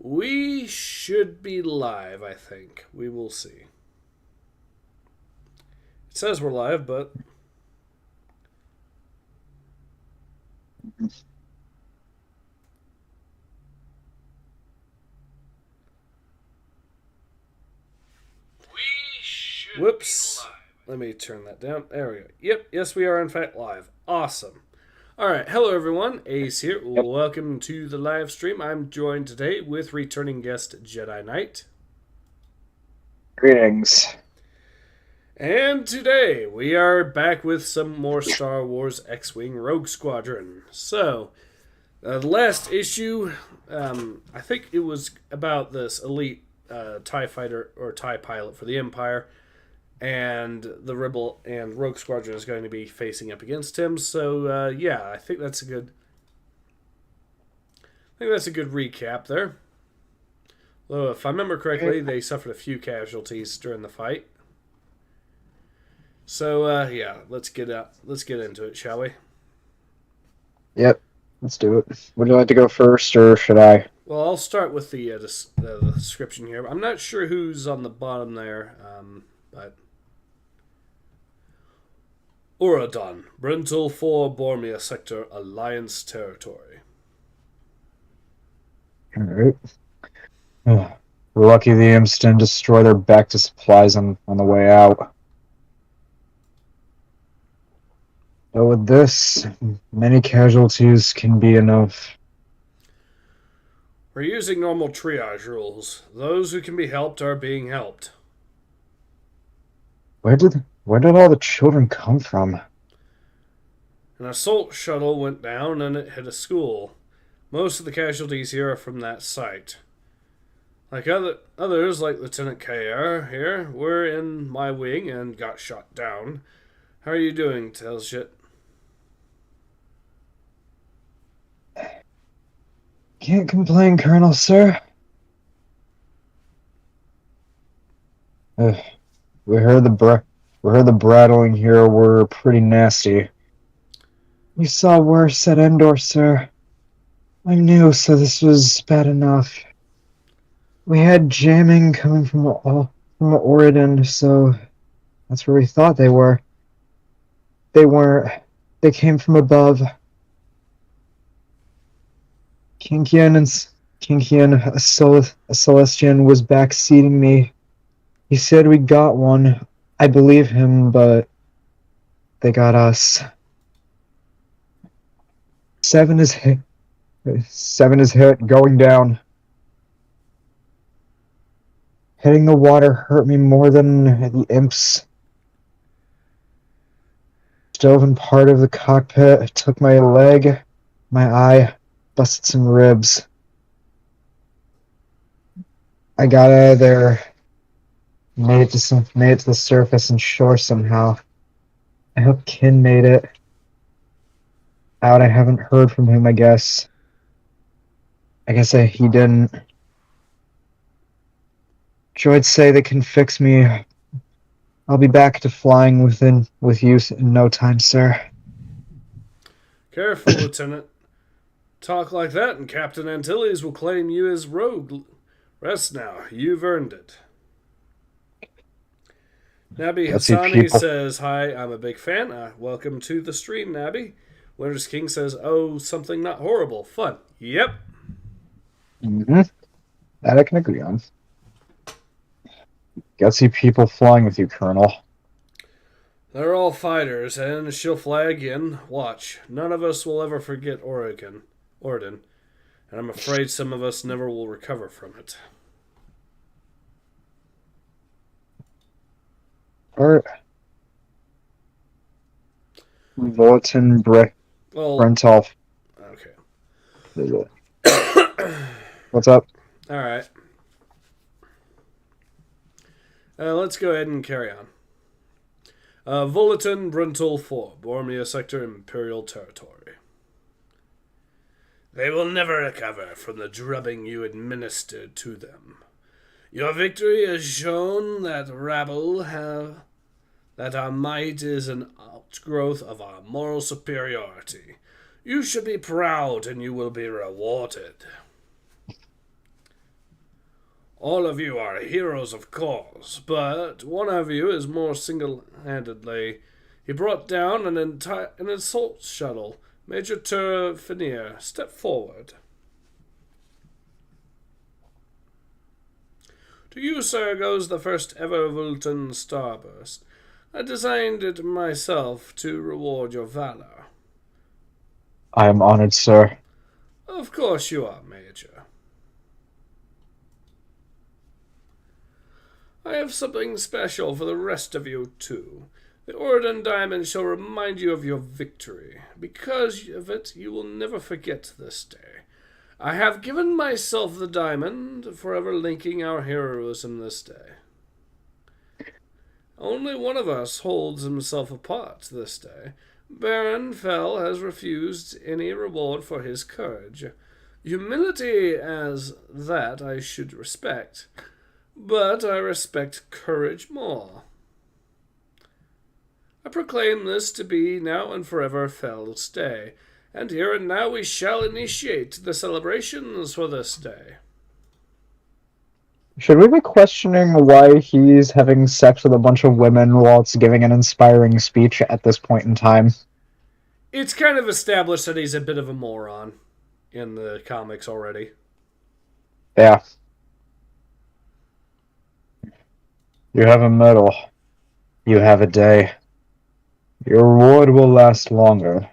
We should be live, I think. We will see. It says we're live, but... Whoops. Let me turn that down. There we go. Yep, yes, we are in fact live. Awesome. Alright, hello everyone. Ace here. Yep. Welcome to the live stream. I'm joined today with returning guest Jedi Knight. Greetings. And today we are back with some more Star Wars X-Wing Rogue Squadron. So, the last issue, I think it was about this elite TIE fighter or TIE pilot for the Empire, and the Rebel and Rogue Squadron is going to be facing up against him. So yeah, I think that's a good recap there. Though if I remember correctly, they suffered a few casualties during the fight. So yeah, let's get into it, shall we? Yep, let's do it. Would you like to go first, or should I? Well, I'll start with the description here. I'm not sure who's on the bottom there, but Uradon, Brental 4 Bormia Sector, Alliance Territory. Alright. We're lucky the imps didn't destroy their back to supplies on the way out. But with this, many casualties can be enough. We're using normal triage rules. Those who can be helped are being helped. Where did all the children come from? An assault shuttle went down and it hit a school. Most of the casualties here are from that site. Like others, like Lieutenant Kayar here, were in my wing and got shot down. How are you doing, Tailshit? Can't complain, Colonel, sir. We heard the brattling here were pretty nasty. We saw worse at Endor, sir. I knew, so this was bad enough. We had jamming coming from Oregon, so that's where we thought they were. They weren't. They came from above. Kinkian, a Celestian, was backseating me. He said we got one. I believe him, but they got us. Seven is hit, going down. Hitting the water hurt me more than the imps. Stove in part of the cockpit, took my leg, my eye, busted some ribs. I got out of there, made it to the surface and shore somehow. I hope Kin made it out. I haven't heard from him, I guess. He didn't. Droids say they can fix me. I'll be back to flying with you in no time, sir. Careful, Lieutenant. Talk like that and Captain Antilles will claim you as rogue. Rest now. You've earned it. Nabi Hassani says, hi, I'm a big fan. Welcome to the stream, Nabi. Winter's King says, oh, something not horrible. Fun. Yep. Mm-hmm. That I can agree on. Gutsy people flying with you, Colonel. They're all fighters, and she'll fly again. Watch. None of us will ever forget Orden, and I'm afraid some of us never will recover from it. Alright. Bulletin Brentolf. Okay. What's up? Alright. Let's go ahead and carry on. Volatin Brental 4, Bormia Sector, Imperial Territory. They will never recover from the drubbing you administered to them. Your victory has shown that rabble that our might is an outgrowth of our moral superiority. You should be proud and you will be rewarded. All of you are heroes, of course, but one of you is more single-handedly. He brought down an assault shuttle. Major Fernin, step forward. To you, sir, goes the first ever Vulcan starburst. I designed it myself to reward your valor. I am honored, sir. Of course you are, Major. I have something special for the rest of you, too. The Orion Diamond shall remind you of your victory. Because of it, you will never forget this day. I have given myself the diamond, forever linking our heroism this day. Only one of us holds himself apart this day. Baron Fell has refused any reward for his courage. Humility as that I should respect, but I respect courage more. I proclaim this to be now and forever Fell's day, and here and now we shall initiate the celebrations for this day. Should we be questioning why he's having sex with a bunch of women while it's giving an inspiring speech at this point in time? It's kind of established that he's a bit of a moron in the comics already. Yeah. You have a medal. You have a day. Your reward will last longer.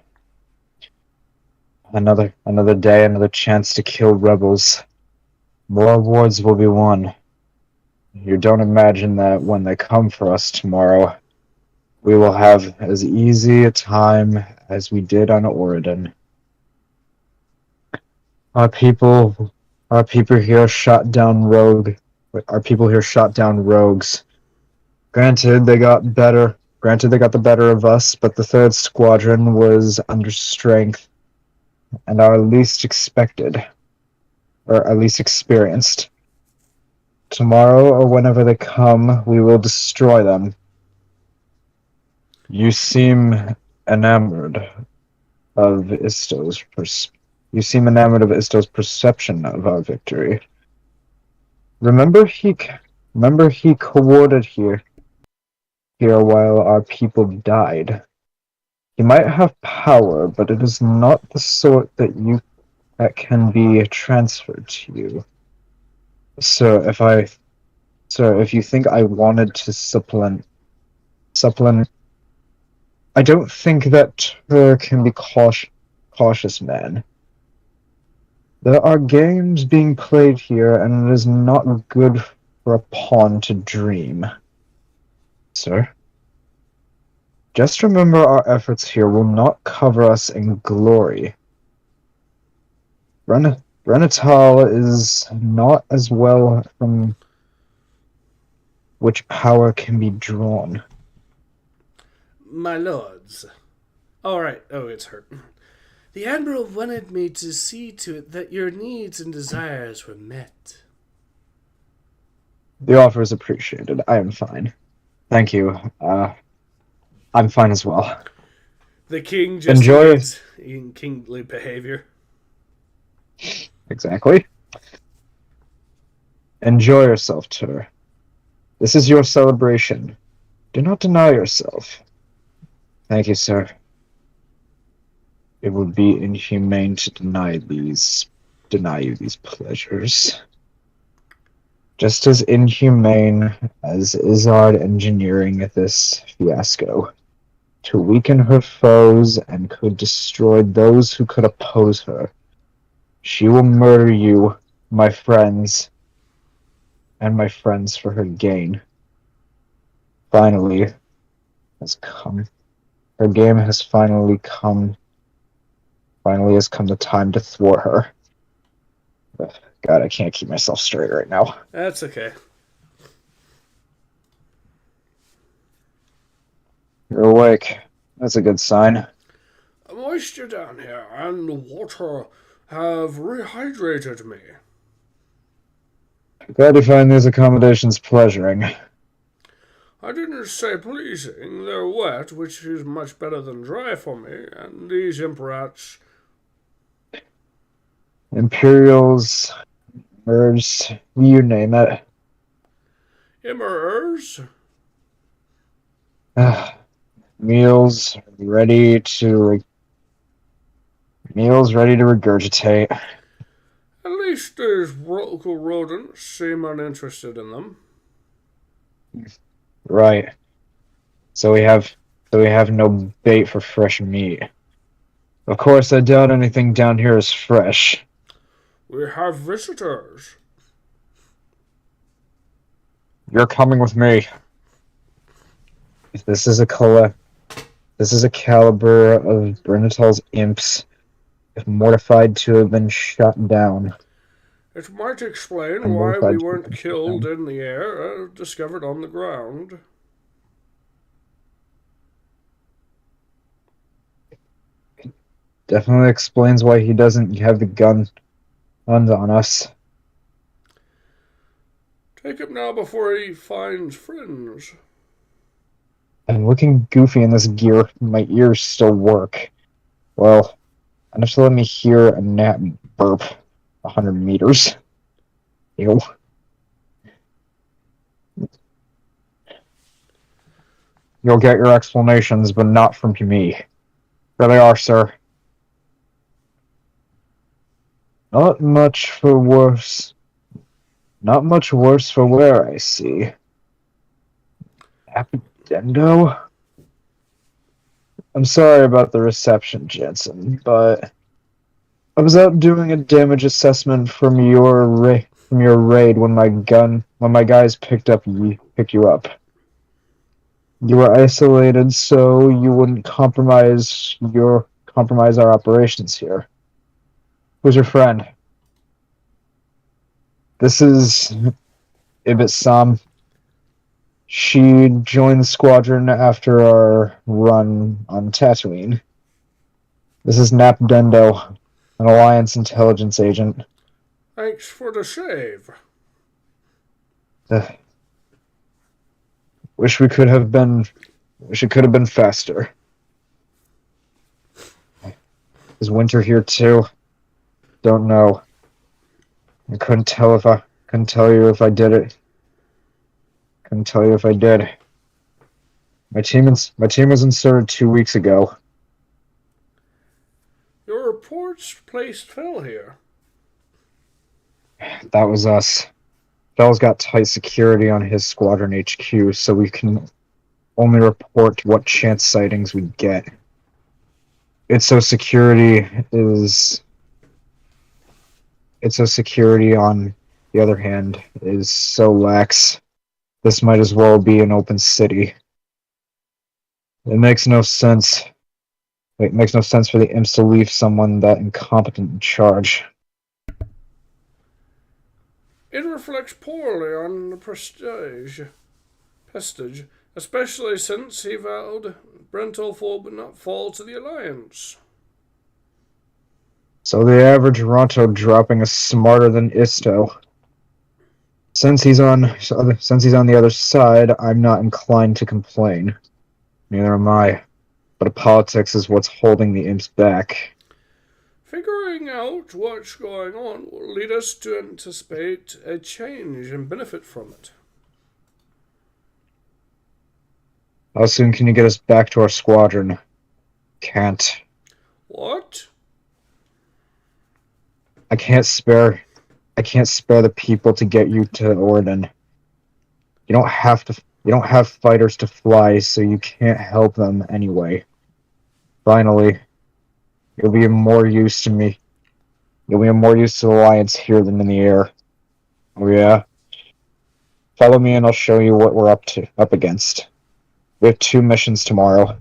Another day, another chance to kill rebels. More awards will be won. You don't imagine that when they come for us tomorrow, we will have as easy a time as we did on Orion. Our people here shot down rogues. Granted, they got the better of us, but the 3rd Squadron was under strength and our least expected, or at least experienced. Tomorrow, or whenever they come, we will destroy them. You seem enamored of Isto's perception of our victory. Remember he coordinated here while our people died. He might have power, but it is not the sort that can be transferred to you. Sir, if you think I wanted to supplement, I don't think that Tur can be cautious, man. There are games being played here, and it is not good for a pawn to dream. Sir, just remember our efforts here will not cover us in glory. Renatal is not as well from which power can be drawn. My lords. All right. Oh, it's hurt. The Admiral wanted me to see to it that your needs and desires were met. The offer is appreciated. I am fine. Thank you. I'm fine as well. The king just enjoys in kingly behavior. Exactly. Enjoy yourself, Tur. This is your celebration. Do not deny yourself. Thank you, sir. It would be inhumane to deny you these pleasures. Just as inhumane as Izzard engineering this fiasco, to weaken her foes and could destroy those who could oppose her. She will murder you, my friends, and my friends for her gain. Finally has come. Her game has finally come. Finally has come the time to thwart her. God, I can't keep myself straight right now. That's okay. You're awake. That's a good sign. Moisture down here and water have rehydrated me. Glad to find these accommodations pleasuring. I didn't say pleasing. They're wet, which is much better than dry for me, and these Imperials Ers, you name it. Immers. Meals ready to regurgitate. At least these local rodents seem uninterested in them. Right. So we have no bait for fresh meat. Of course, I doubt anything down here is fresh. We have visitors. You're coming with me. This is a caliber of Bernatel's imps, if mortified to have been shot down. It might explain I'm why we mortified to have weren't been shot killed down. in the air, discovered on the ground. Definitely explains why he doesn't have the guns on us. Take him now before he finds friends. I'm looking goofy in this gear. My ears still work. Well, enough to let me hear a gnat burp 100 meters. Ew. You'll get your explanations, but not from me. There they are, sir. Not much worse for wear, I see. Appendendo? I'm sorry about the reception, Jensen, but I was out doing a damage assessment from your raid when my guys picked you up. You were isolated so you wouldn't compromise our operations here. Who's your friend? This is Ibit Sam. She joined the squadron after our run on Tatooine. This is Nap Dendo, an Alliance intelligence agent. Thanks for the shave. Wish it could have been faster. Is winter here too? Don't know. I couldn't tell you if I did it. Couldn't tell you if I did. My team was inserted 2 weeks ago. Your reports placed Phil here. That was us. Bell's got tight security on his squadron HQ, so we can only report what chance sightings we get. Security on the other hand is so lax. This might as well be an open city. It makes no sense. It makes no sense for the imps to leave someone that incompetent in charge. It reflects poorly on the prestige, especially since he vowed Brental would not fall to the Alliance. So the average Ronto dropping is smarter than Isto. Since he's on the other side, I'm not inclined to complain. Neither am I. But politics is what's holding the imps back. Figuring out what's going on will lead us to anticipate a change and benefit from it. How soon can you get us back to our squadron? Can't. What? I can't spare the people to get you to Orden. You don't have fighters to fly, so you can't help them anyway. Finally, you'll be of more use to me. You'll be of more use to the Alliance here than in the air. Oh yeah? Follow me and I'll show you what we're up against. We have 2 missions tomorrow.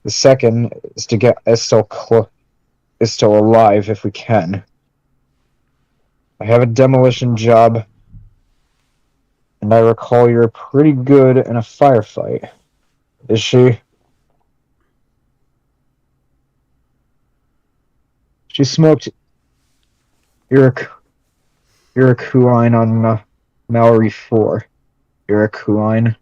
The second is to get Isto alive if we can. I have a demolition job, and I recall you're pretty good in a firefight. Is she? She smoked Iroquois on Mallory 4. Iroquois.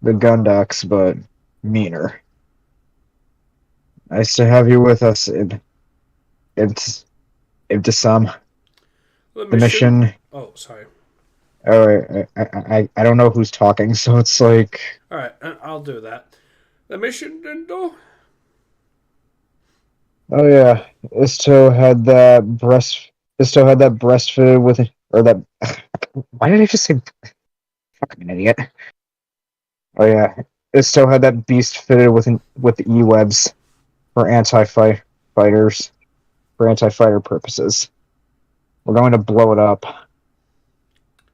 The Gundaks, but meaner. Nice to have you with us, Ibtisam. The mission. Oh, sorry. I don't know who's talking, so it's like. All right, I'll do that. The mission, Dindo. Oh yeah, Isto had that breastfitted with, or that. Why did I just say? Fucking idiot. Oh yeah, Isto had that beast fitted with the E-webs for anti-fighter purposes. We're going to blow it up.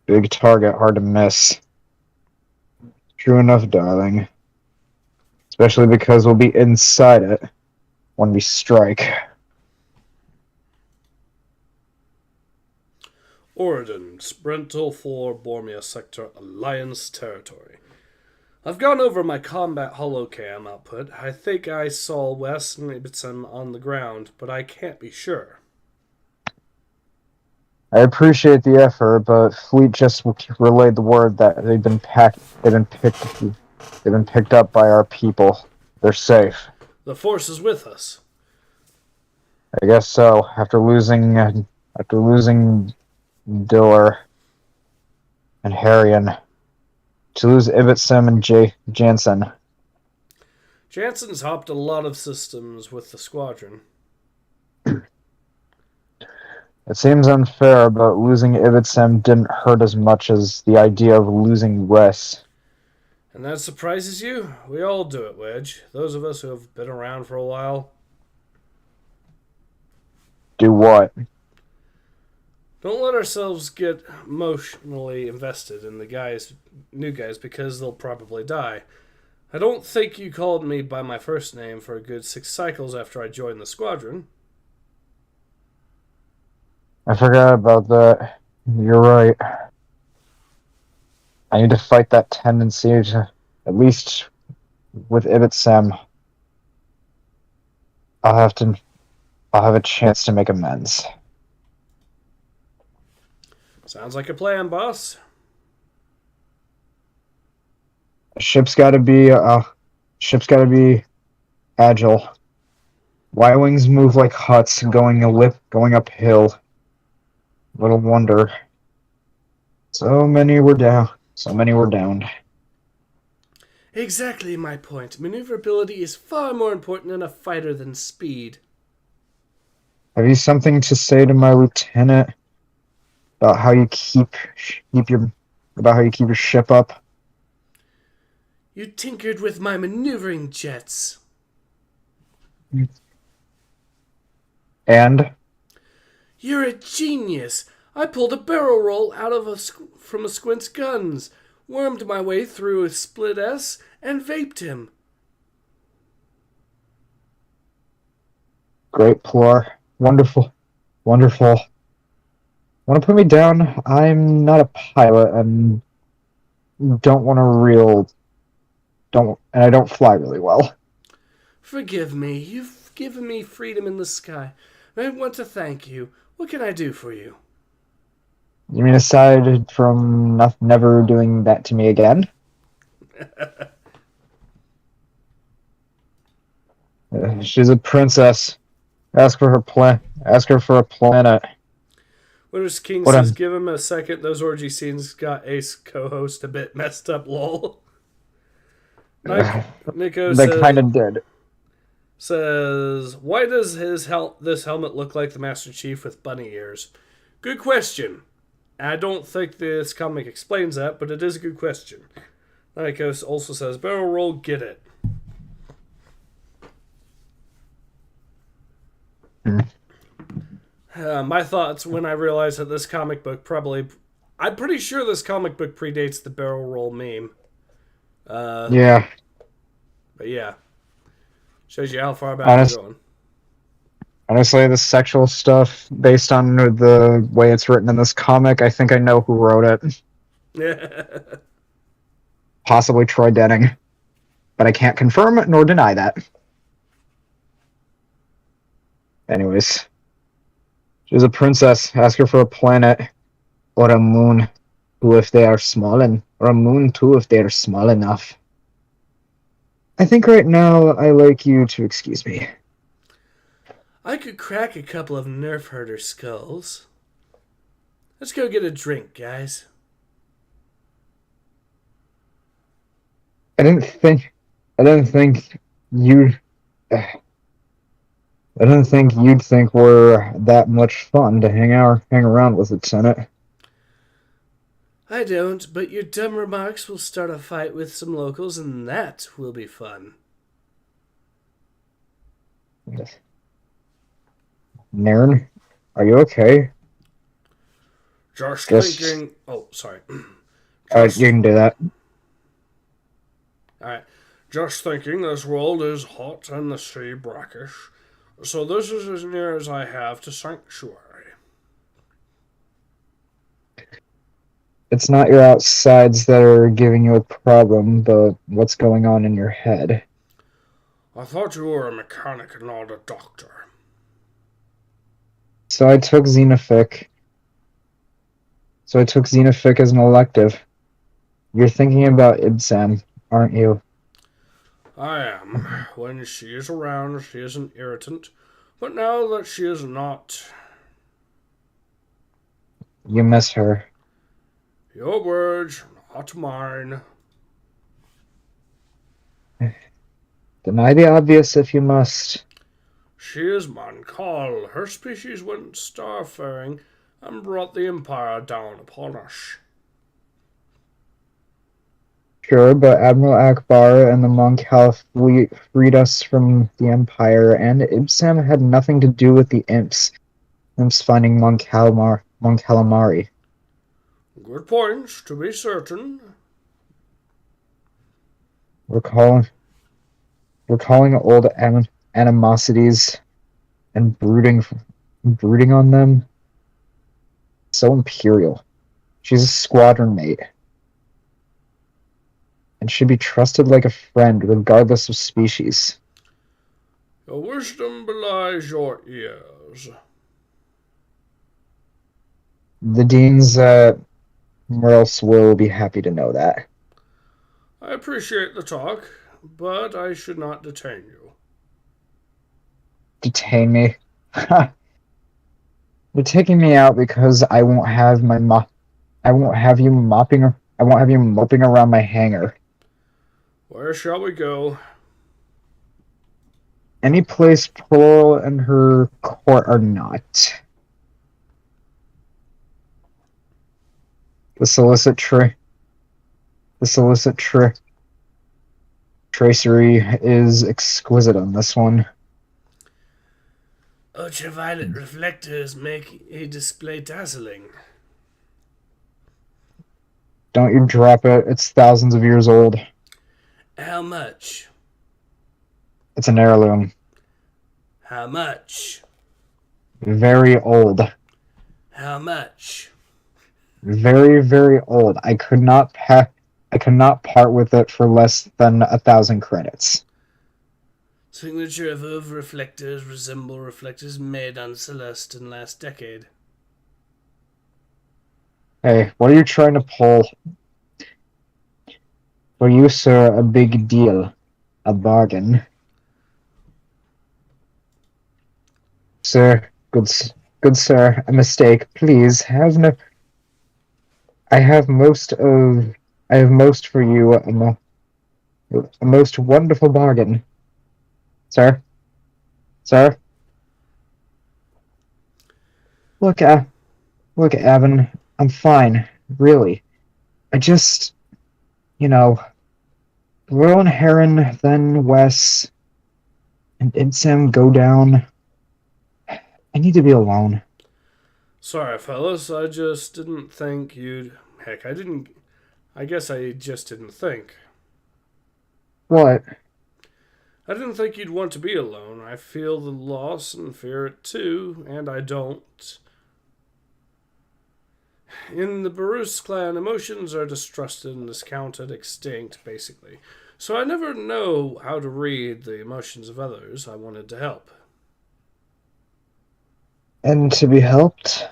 Big target, hard to miss. True enough, darling. Especially because we'll be inside it when we strike. Oridan, Sprintal 4, Bormia Sector, Alliance Territory. I've gone over my combat holocam output. I think I saw Wes and Ibbotson on the ground, but I can't be sure. I appreciate the effort, but Fleet just relayed the word that they've been picked up by our people. They're safe. The force is with us. I guess so. After losing Diller and Harrion, to lose Ibbotson and Jansen. Jansen's hopped a lot of systems with the squadron. It seems unfair, but losing Ibbotson didn't hurt as much as the idea of losing Wes. And that surprises you? We all do it, Wedge. Those of us who have been around for a while. Do what? Don't let ourselves get emotionally invested in the new guys, because they'll probably die. I don't think you called me by my first name for a good 6 cycles after I joined the squadron. I forgot about that. You're right. I need to fight that tendency to, at least with Ibbotson. I'll have a chance to make amends. Sounds like a plan, boss. Ship's gotta be agile. Y-wings move like huts going uphill. Little wonder. So many were down. Exactly my point. Maneuverability is far more important in a fighter than speed. Have you something to say to my lieutenant about how you keep your ship up? You tinkered with my maneuvering jets. And? You're a genius. I pulled a barrel roll from a squint's guns, wormed my way through a split S, and vaped him. Great, Plor. Wonderful. Want to put me down? I'm not a pilot and I don't fly really well. Forgive me. You've given me freedom in the sky. I want to thank you. What can I do for you? You mean aside from never doing that to me again? She's a princess. Ask her for a planet. Winter's King says, give him a second. Those orgy scenes got Ace co-host a bit messed up, lol. Nico they kind of did. Says, why does this helmet look like the Master Chief with bunny ears? Good question. I don't think this comic explains that, but it is a good question. Nico also says, barrel roll, get it. My thoughts when I realized that this comic book I'm pretty sure this comic book predates the barrel roll meme. Yeah. But yeah. Shows you how far back you're going. Honestly, the sexual stuff, based on the way it's written in this comic, I think I know who wrote it. Possibly Troy Denning. But I can't confirm nor deny that. Anyways. She's a princess. Ask her for a planet. Or a moon. Or a moon too if they are small enough. I think right now I like you to excuse me. I could crack a couple of nerf herder skulls. Let's go get a drink, guys. I didn't think you'd, I didn't think you'd think we're that much fun to hang around with, Lieutenant. I don't, but your dumb remarks will start a fight with some locals, and that will be fun. Nairn, are you okay? Just Just, thinking. Oh, sorry. you can do that. Alright. Just thinking this world is hot and the sea brackish, so this is as near as I have to sanctuary. It's not your outsides that are giving you a problem, but what's going on in your head. I thought you were a mechanic and not a doctor. So I took Xenophic as an elective. You're thinking about Ibsam, aren't you? I am. When she is around, she is an irritant, but now that she is not... You miss her. Your words, not mine. Deny the obvious if you must. She is Mankal. Her species went starfaring and brought the Empire down upon us. Sure, but Admiral Akbar and the Monkal fleet freed us from the Empire, and Ibsam had nothing to do with the Imps finding Moncalamari. Good points, to be certain. Recalling old animosities and brooding on them. So imperial. She's a squadron mate. And should be trusted like a friend, regardless of species. Your wisdom belies your ears. The deans Merles will be happy to know that. I appreciate the talk, but I should not detain you. Detain me? You're taking me out because I won't have you moping around my hangar. Where shall we go? Any place Pearl and her court are not. The solicit tracery is exquisite on this one. Ultraviolet reflectors make a display dazzling. Don't you drop it. It's thousands of years old. How much? It's an heirloom. How much? Very old. How much? Very, very old. I could not part with it for less than 1,000 credits. Signature of reflectors resemble reflectors made on Celestin last decade. Hey, what are you trying to pull? For you, sir, a big deal. A bargain. Sir, good sir, a mistake. Please, I have most for you, a most wonderful bargain. Sir? Look, Evan, I'm fine, really. I just, Royal and Heron, then Wes, and Ibsam go down. I need to be alone. Sorry, fellas, I just didn't think you'd... Heck, I guess I just didn't think. What? I didn't think you'd want to be alone. I feel the loss and fear it too, and I don't. In the Barus clan, emotions are distrusted and discounted, extinct, basically. So I never know how to read the emotions of others. I wanted to help. And to be helped?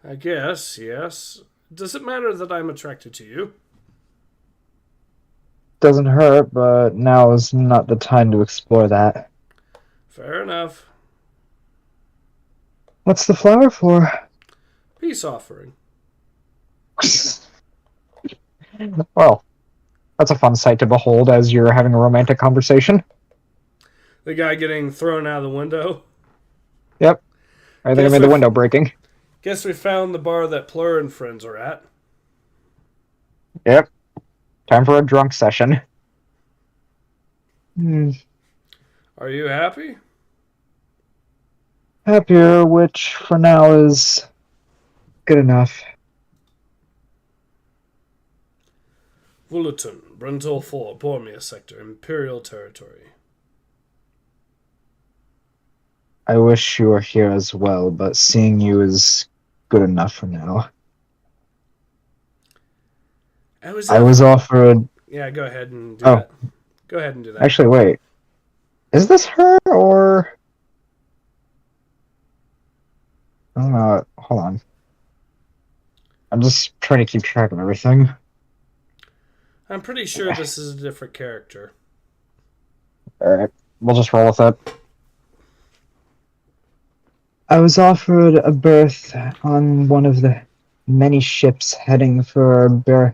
I guess, yes. Does it matter that I'm attracted to you? Doesn't hurt, but now is not the time to explore that. Fair enough. What's the flower for? Peace offering. Well, that's a fun sight to behold as you're having a romantic conversation. The guy getting thrown out of the window. Yep. I think I made the window breaking. Guess we found the bar that Plur and friends are at. Yep. Time for a drunk session. Are you happy? Happier, which for now is good enough. Bulletin, Bruntel 4, Bormia Sector, Imperial Territory. I wish you were here as well, but seeing you is good enough for now. I was offered... Yeah, go ahead and do that. Go ahead and do that. Actually, wait. Is this her, or... I don't know. Hold on. I'm just trying to keep track of everything. I'm pretty sure this is a different character. Alright, we'll just roll with it. I was offered a berth on one of the many ships heading for BYRNE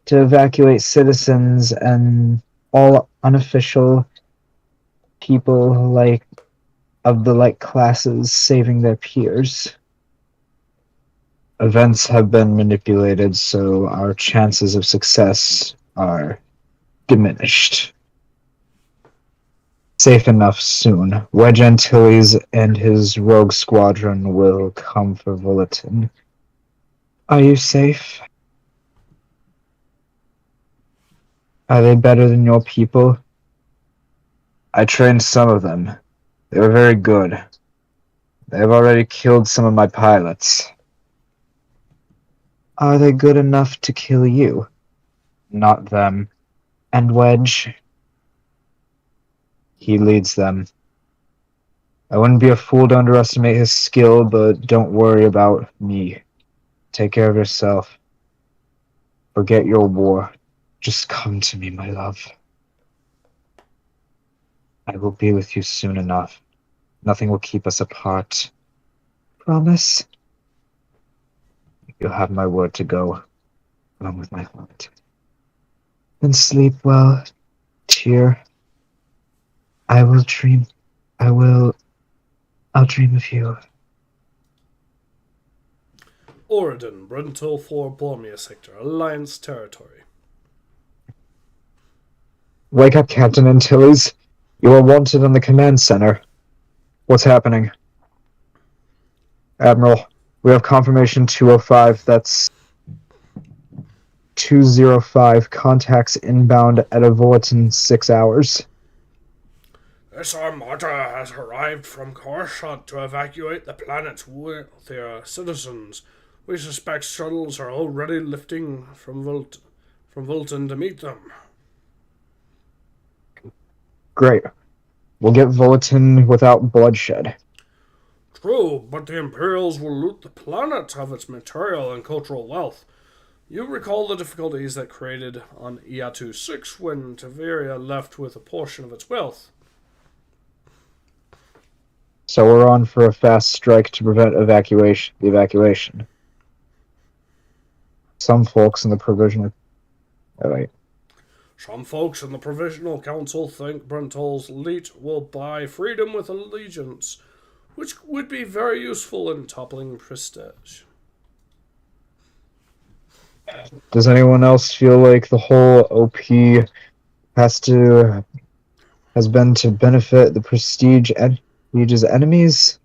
to evacuate citizens and all unofficial people of the like classes saving their peers. Events have been manipulated, so our chances of success are diminished. Safe enough soon. Wedge Antilles and his rogue squadron will come for Bulletin. Are you safe? Are they better than your people? I trained some of them. They were very good. They have already killed some of my pilots. Are they good enough to kill you? Not them. And Wedge? He leads them. I wouldn't be a fool to underestimate his skill, but don't worry about me. Take care of yourself. Forget your war. Just come to me, my love. I will be with you soon enough. Nothing will keep us apart. Promise? You'll have my word to go, along with my heart. Then sleep well, dear. I'll dream of you. Oridon, Bruntel 4, Bormia Sector, Alliance Territory. Wake up, Captain Antilles. You are wanted in the command center. What's happening? Admiral, we have confirmation 205. That's 205. Contacts inbound at a bulletin 6 hours. This armada has arrived from Coruscant to evacuate the planet's wealthier citizens. We suspect shuttles are already lifting from Vultan to meet them. Great. We'll get Vultan without bloodshed. True, but the Imperials will loot the planet of its material and cultural wealth. You recall the difficulties that created on Iatu 6 when Taveria left with a portion of its wealth. So we're on for a fast strike to prevent the evacuation. Some folks in the provisional... Oh, wait. Some folks in the Provisional Council think Bruntel's elite will buy freedom with allegiance, which would be very useful in toppling prestige. Does anyone else feel like the whole OP has been to benefit the Prestige's enemies?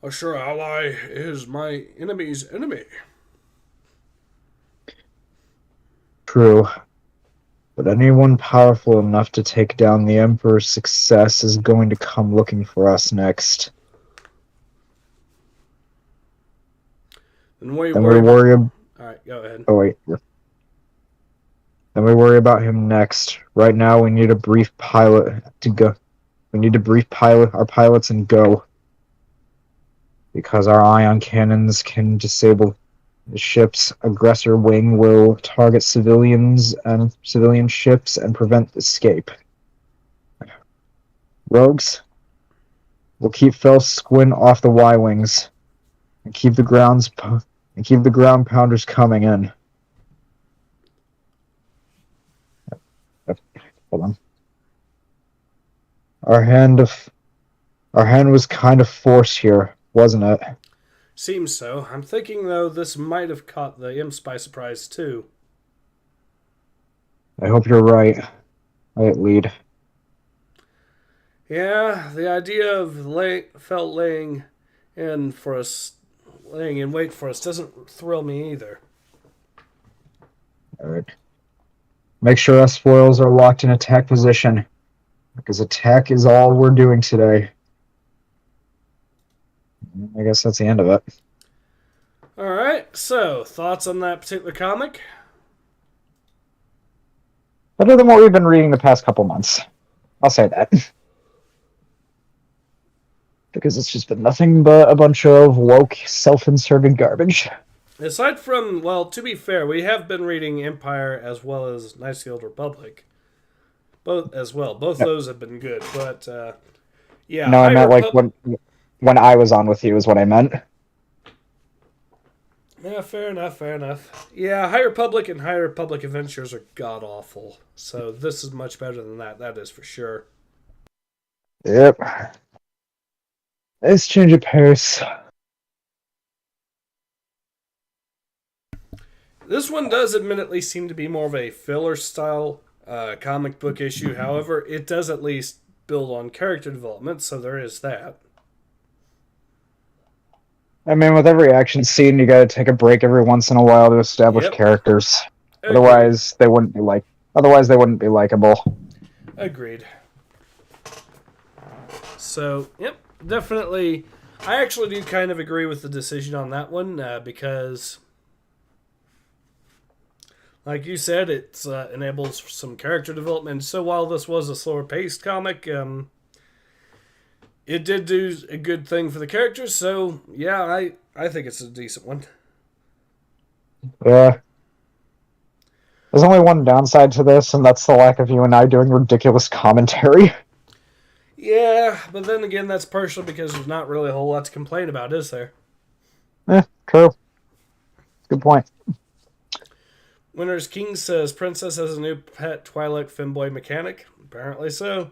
A sure ally is my enemy's enemy. True. But anyone powerful enough to take down the Emperor's success is going to come looking for us next. Then we worry Alright, go ahead. Oh, wait. Then we worry about him next. Right now, we need a brief pilot to go. We need to brief our pilots and go. Because our ion cannons can disable the ship's aggressor wing will target civilian ships and prevent escape. Rogues, we'll keep Fel Squint off the Y-Wings and keep the ground pounders coming in. Hold on. Our hand was kind of forced here, wasn't it? Seems so. I'm thinking, though, this might have caught the imps by surprise, too. I hope you're right. Lead. Yeah, the idea of laying in wait for us doesn't thrill me either. Alright. Make sure us foils are locked in attack position, because attack is all we're doing today. I guess that's the end of it. Alright, so, thoughts on that particular comic? Better than what we've been reading the past couple months. I'll say that. Because it's just been nothing but a bunch of woke, self-inserted garbage. Aside from, well, to be fair, we have been reading Empire as well as Knights of the Old Republic. Both those have been good, but, yeah. No, I meant like when I was on with you is what I meant. Yeah, fair enough. Yeah, High Republic and High Republic Adventures are god-awful. So this is much better than that is for sure. Yep. Let's change of pace. This one does admittedly seem to be more of a filler-style comic book issue. However, it does at least build on character development, so there is that. I mean, with every action scene, you gotta take a break every once in a while to establish characters. Agreed. Otherwise, they wouldn't be likable. Agreed. So, yep, definitely. I actually do kind of agree with the decision on that one because, like you said, it enables some character development. So while this was a slower-paced comic, it did do a good thing for the characters. So, yeah, I think it's a decent one. Yeah. There's only one downside to this, and that's the lack of you and I doing ridiculous commentary. Yeah, but then again, that's partially because there's not really a whole lot to complain about, is there? True. Good point. Winter's King says Princess has a new pet Twi'lek femboy mechanic. Apparently so.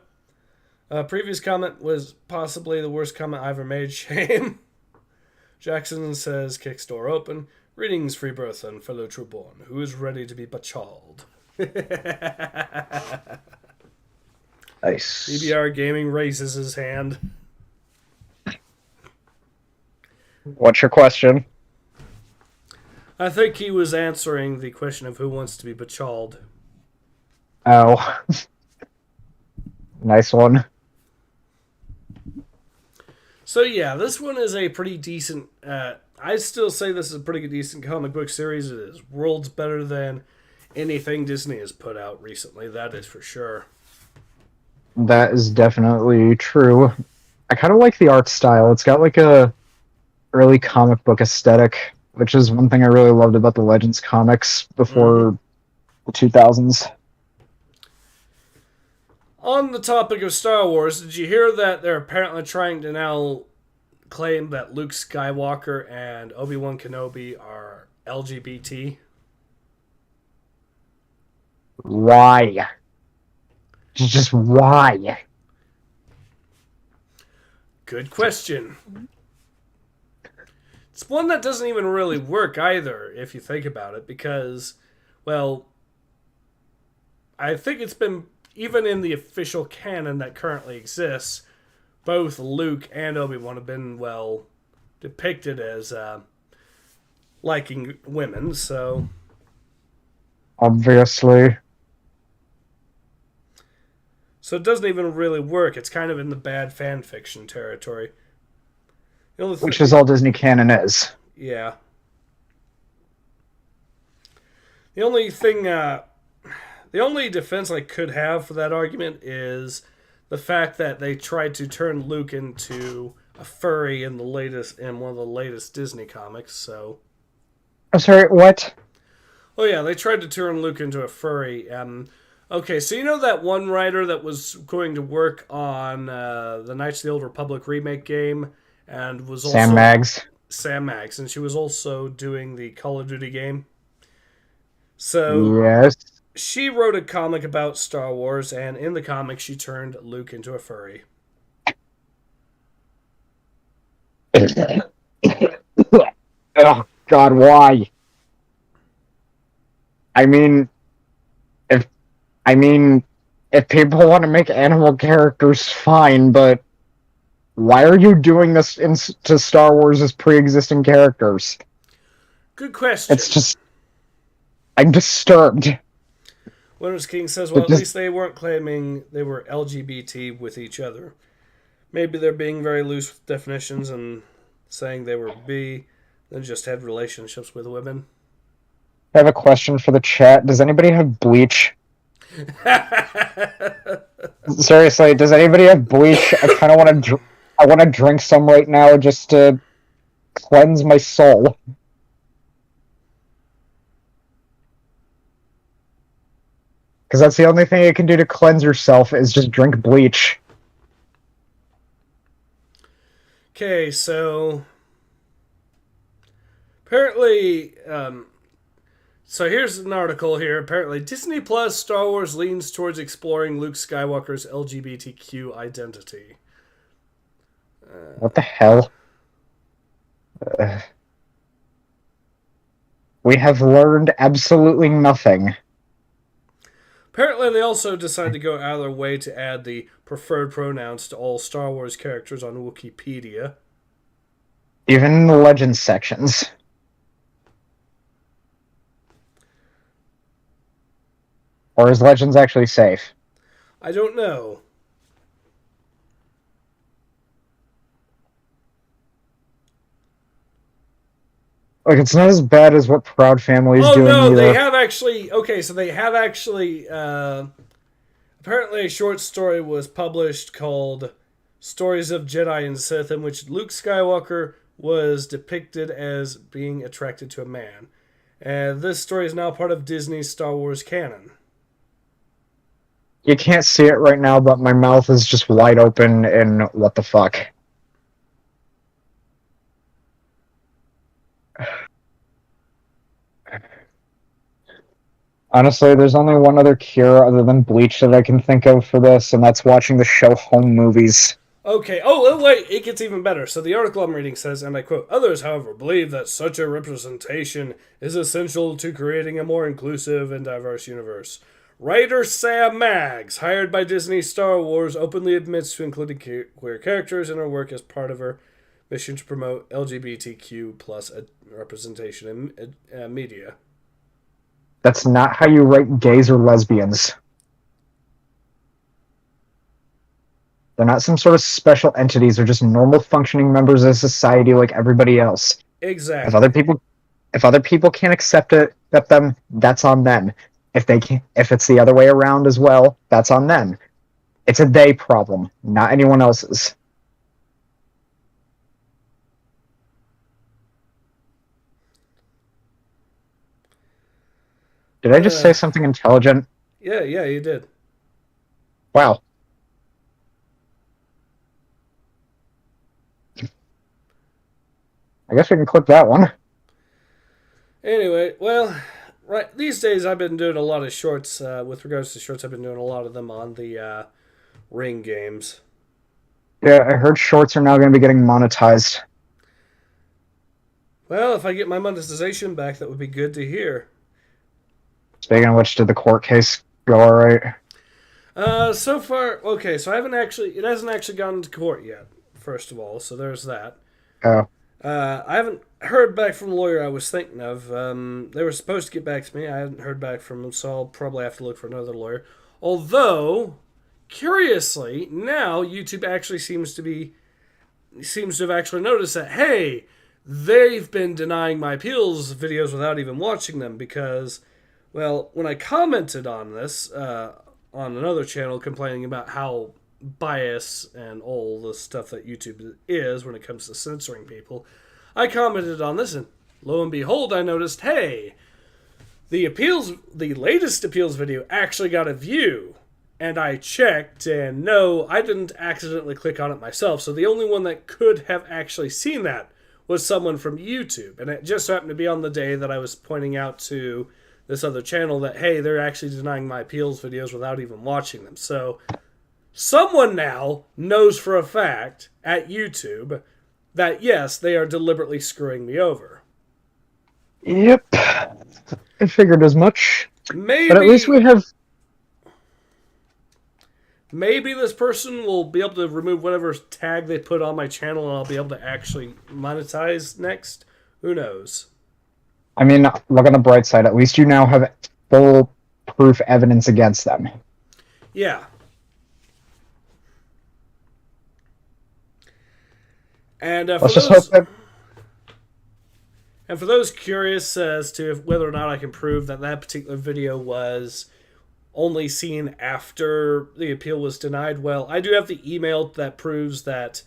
Previous comment was possibly the worst comment I ever made. Shame. Jackson says kicks door open. Greetings, free birth and fellow trueborn. Who is ready to be bachald? Nice. BBR Gaming raises his hand. What's your question? I think he was answering the question of who wants to be bachald. Oh. Nice one. So yeah, this one is a pretty decent... I'd still say this is a pretty decent comic book series. It is worlds better than anything Disney has put out recently. That is for sure. That is definitely true. I kind of like the art style. It's got like a early comic book aesthetic, which is one thing I really loved about the Legends comics before the 2000s. On the topic of Star Wars, did you hear that they're apparently trying to now claim that Luke Skywalker and Obi-Wan Kenobi are LGBT? Why? Just why? Good question. It's one that doesn't even really work either, if you think about it, because, well, I think it's been, even in the official canon that currently exists, both Luke and Obi-Wan have been, well, depicted as liking women, so... Obviously. So it doesn't even really work. It's kind of in the bad fan fiction territory. Which is all Disney canon is. Yeah. The only thing, the only defense I could have for that argument is the fact that they tried to turn Luke into a furry in one of the latest Disney comics. So. I'm sorry. What? Oh yeah, they tried to turn Luke into a furry. Okay, so you know that one writer that was going to work on the Knights of the Old Republic remake game, and was Sam also Maggs. Sam Max, and she was also doing the Call of Duty game. So Yes. she wrote a comic about Star Wars, and in the comic, she turned Luke into a furry. Oh God, why? I mean, if I mean, if people want to make animal characters, fine, but why are you doing this to Star Wars as pre-existing characters? Good question. It's just, I'm disturbed. Winners King says, well, It at just, least they weren't claiming they were LGBT with each other. Maybe they're being very loose with definitions and saying they were bi, then just had relationships with women. I have a question for the chat. Does anybody have bleach? Seriously, does anybody have bleach? I kind of want to. I want to drink some right now just to cleanse my soul. Because that's the only thing you can do to cleanse yourself is just drink bleach. Okay, so apparently, so here's an article here. Apparently, Disney Plus Star Wars leans towards exploring Luke Skywalker's LGBTQ identity. What the hell? We have learned absolutely nothing. Apparently, they also decided to go out of their way to add the preferred pronouns to all Star Wars characters on Wikipedia. Even in the Legends sections. Or is Legends actually safe? I don't know. Like, it's not as bad as what Proud Family is doing no, either. they have actually. Okay, so they have actually. Apparently, a short story was published called "Stories of Jedi and Sith," in which Luke Skywalker was depicted as being attracted to a man, and this story is now part of Disney's Star Wars canon. You can't see it right now, but my mouth is just wide open in what the fuck. Honestly, there's only one other cure other than bleach that I can think of for this, and that's watching the show Home Movies. Okay, oh, wait, it gets even better. So the article I'm reading says, and I quote, others, however, believe that such a representation is essential to creating a more inclusive and diverse universe. Writer Sam Maggs, hired by Disney Star Wars, openly admits to including queer characters in her work as part of her mission to promote LGBTQ plus representation in media. That's not how you write gays or lesbians. They're not some sort of special entities. They're just normal functioning members of society like everybody else. Exactly. If other people can't accept them, that's on them. If it's the other way around as well, that's on them. It's a they problem, not anyone else's. Did I just say something intelligent? Yeah, you did. Wow. I guess we can clip that one. Anyway, well, right these days I've been doing a lot of shorts. With regards to shorts, I've been doing a lot of them on the Ring games. Yeah, I heard shorts are now going to be getting monetized. Well, if I get my monetization back, that would be good to hear. Speaking of which, did the court case go all right? So far, okay, so it hasn't actually gone to court yet, first of all, so there's that. Oh. I haven't heard back from the lawyer I was thinking of. They were supposed to get back to me. I haven't heard back from them, so I'll probably have to look for another lawyer. Although, curiously, now YouTube actually seems to have actually noticed that, hey, they've been denying my appeals videos without even watching them because, well, when I commented on this on another channel complaining about how bias and all the stuff that YouTube is when it comes to censoring people, I commented on this, and lo and behold, I noticed, hey, the latest appeals video actually got a view. And I checked, and no, I didn't accidentally click on it myself. So the only one that could have actually seen that was someone from YouTube. And it just happened to be on the day that I was pointing out to this other channel that, hey, they're actually denying my appeals videos without even watching them. So someone now knows for a fact at YouTube that, yes, they are deliberately screwing me over. Yep. I figured as much. Maybe, but at least we have... Maybe this person will be able to remove whatever tag they put on my channel and I'll be able to actually monetize next. Who knows? I mean, look on the bright side. At least you now have full proof evidence against them. Yeah. And Let's just hope that... And for those curious as to whether or not I can prove that that particular video was only seen after the appeal was denied, well, I do have the email that proves that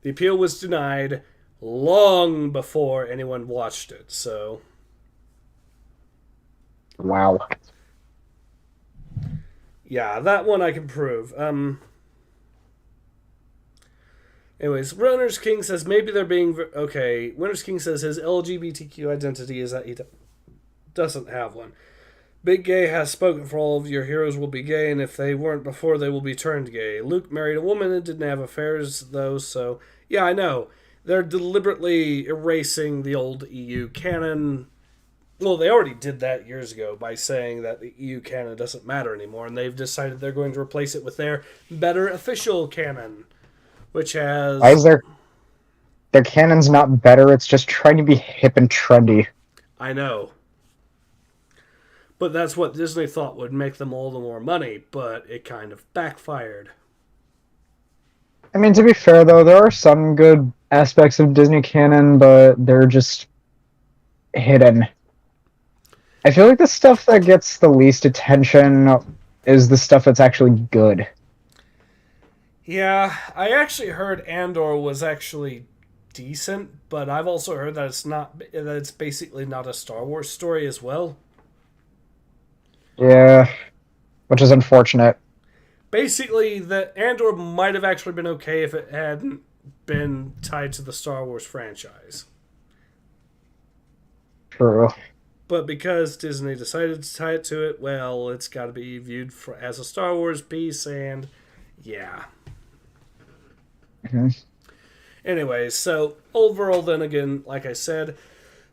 the appeal was denied long before anyone watched it, so... Wow. Yeah, that one I can prove. Anyways, Runner's King says maybe they're being... Okay, Winner's King says his LGBTQ identity is that he doesn't have one. Big Gay has spoken for all of your heroes will be gay, and if they weren't before, they will be turned gay. Luke married a woman and didn't have affairs, though, so... Yeah, I know. They're deliberately erasing the old EU canon. Well, they already did that years ago by saying that the EU canon doesn't matter anymore, and they've decided they're going to replace it with their better official canon, which has... Why is their canon's not better? It's just trying to be hip and trendy. I know. But that's what Disney thought would make them all the more money, but it kind of backfired. I mean, to be fair, though, there are some good aspects of Disney canon, but they're just hidden. I feel like the stuff that gets the least attention is the stuff that's actually good. Yeah, I actually heard Andor was actually decent, but I've also heard that it's basically not a Star Wars story as well. Yeah, which is unfortunate. Basically, the Andor might have actually been okay if it hadn't been tied to the Star Wars franchise. True. But because Disney decided to tie it to it, well, it's got to be viewed as a Star Wars piece, and yeah. Mm-hmm. Anyways, so overall, then again, like I said,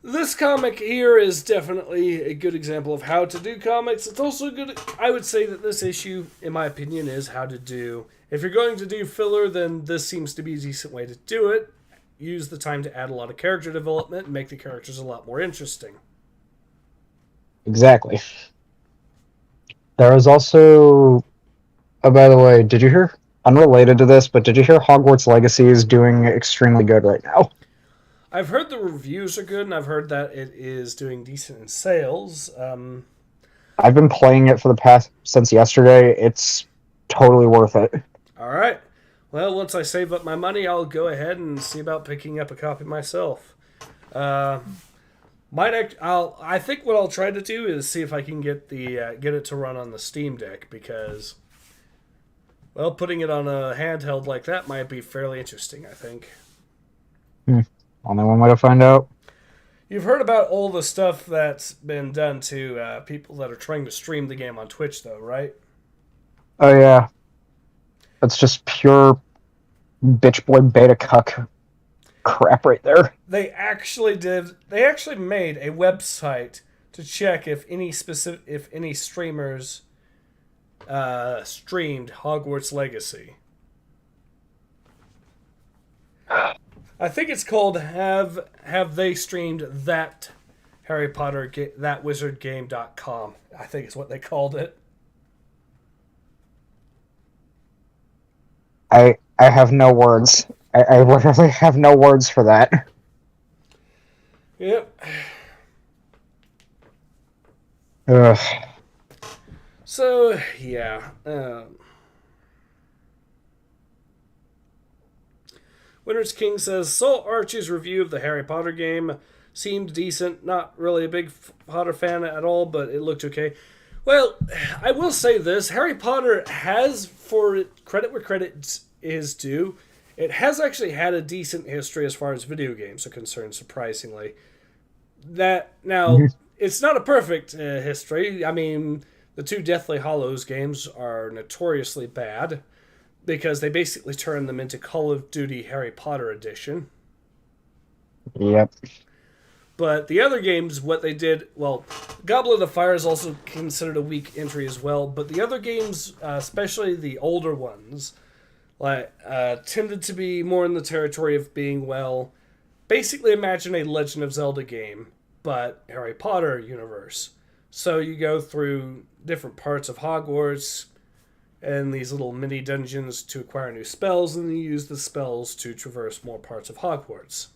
this comic here is definitely a good example of how to do comics. It's also good. I would say that this issue, in my opinion, is how to do. If you're going to do filler, then this seems to be a decent way to do it. Use the time to add a lot of character development and make the characters a lot more interesting. Exactly. There is also... Oh, by the way, did you hear? Unrelated to this, but did you hear Hogwarts Legacy is doing extremely good right now? I've heard the reviews are good, and I've heard that it is doing decent in sales. I've been playing it for the past... since yesterday. It's totally worth it. Alright. Well, once I save up my money, I'll go ahead and see about picking up a copy myself. I think what I'll try to do is see if I can get it to run on the Steam Deck, because, well, putting it on a handheld like that might be fairly interesting, I think. Only one way to find out. You've heard about all the stuff that's been done to people that are trying to stream the game on Twitch, though, right? Oh, yeah. That's just pure bitch boy beta cuck crap right there. They actually made a website to check if any streamers streamed Hogwarts Legacy. I think it's called Have They Streamed That Harry Potter ThatWizardGame.com. I think is what they called it. I have no words. I literally have no words for that. Yep. Ugh. So, yeah. Winner's King says, saw Archie's review of the Harry Potter game. seemed decent. Not really a big Potter fan at all, but it looked okay. Well, I will say this. Harry Potter has, for credit where credit is due, it has actually had a decent history as far as video games are concerned, surprisingly. That now, it's not a perfect history. I mean, the two Deathly Hallows games are notoriously bad because they basically turned them into Call of Duty Harry Potter edition. Yep. But the other games, what they did, well, Goblet of Fire is also considered a weak entry as well. But the other games, especially the older ones, like tended to be more in the territory of being, well, basically imagine a Legend of Zelda game, but Harry Potter universe. So you go through different parts of Hogwarts and these little mini dungeons to acquire new spells, and then you use the spells to traverse more parts of Hogwarts.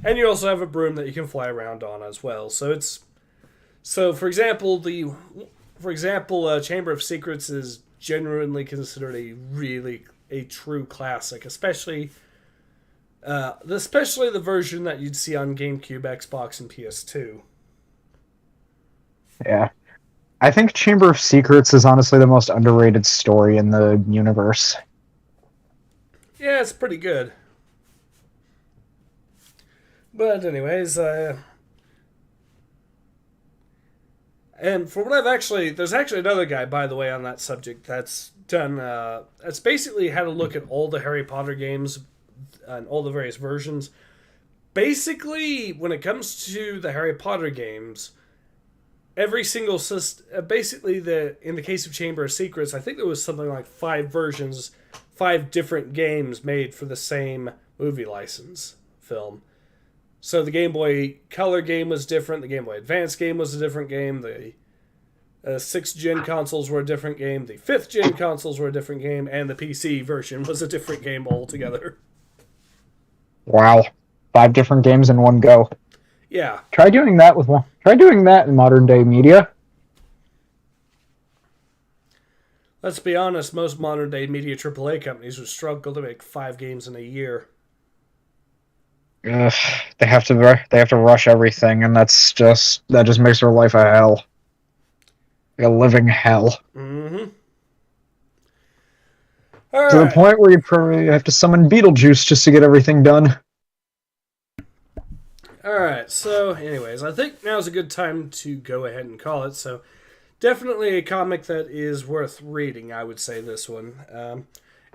And you also have a broom that you can fly around on as well. For example, Chamber of Secrets is genuinely considered a true classic, especially the version that you'd see on GameCube, Xbox, and PS2. Yeah. I think Chamber of Secrets is honestly the most underrated story in the universe. Yeah, it's pretty good. But anyways, and for what there's actually another guy, by the way, on that subject that's done, that's basically had a look at all the Harry Potter games and all the various versions. Basically, when it comes to the Harry Potter games, every single system, in the case of Chamber of Secrets, I think there was something like 5 versions, 5 different games made for the same movie license film. So the Game Boy Color game was different, the Game Boy Advance game was a different game, the 6th gen consoles were a different game, the 5th gen consoles were a different game, and the PC version was a different game altogether. Wow. 5 different games in one go. Yeah. Try doing that in modern day media. Let's be honest, most modern day media AAA companies would struggle to make 5 games in a year. Ugh, they have to rush everything, and that just makes their life a hell. Like a living hell. Mm-hmm. To the point where you probably have to summon Beetlejuice just to get everything done. Alright, so anyways, I think now's a good time to go ahead and call it. So definitely a comic that is worth reading, I would say, this one.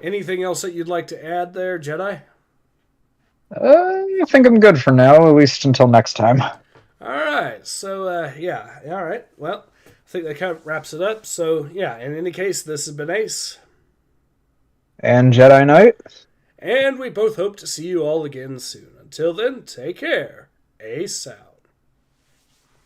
Anything else that you'd like to add there, Jedi? I think I'm good for now, at least until next time. Alright, so yeah, alright. Well, I think that kind of wraps it up. So yeah, in any case, this has been Ace. And Jedi Knight. And we both hope to see you all again soon. Until then, take care. Ace out.